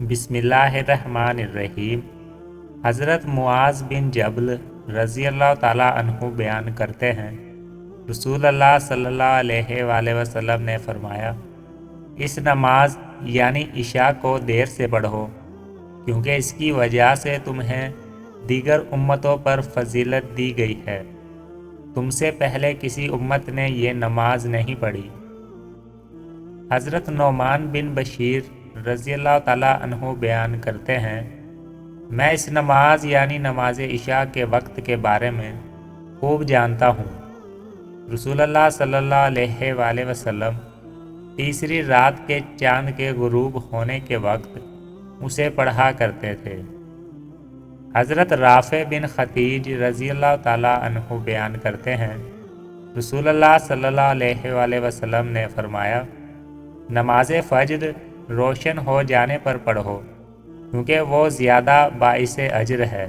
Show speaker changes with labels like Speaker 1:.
Speaker 1: بسم اللہ الرحمن الرحیم۔ حضرت معاذ بن جبل رضی اللہ تعالیٰ عنہ بیان کرتے ہیں، رسول اللہ صلی اللہ علیہ وآلہ وسلم نے فرمایا، اس نماز یعنی عشاء کو دیر سے پڑھو، کیونکہ اس کی وجہ سے تمہیں دیگر امتوں پر فضیلت دی گئی ہے۔ تم سے پہلے کسی امت نے یہ نماز نہیں پڑھی۔ حضرت نعمان بن بشیر رضی اللہ تعالیٰ عنہ بیان کرتے ہیں، میں اس نماز یعنی نماز عشاء کے وقت کے بارے میں خوب جانتا ہوں۔ رسول اللہ صلی اللہ علیہ وآلہ وسلم تیسری رات کے چاند کے غروب ہونے کے وقت اسے پڑھا کرتے تھے۔ حضرت رافع بن خدیج رضی اللہ تعالیٰ عنہ بیان کرتے ہیں، رسول اللہ صلی اللہ علیہ وآلہ وسلم نے فرمایا، نماز فجر روشن ہو جانے پر پڑھو، کیونکہ وہ زیادہ باعث اجر ہے۔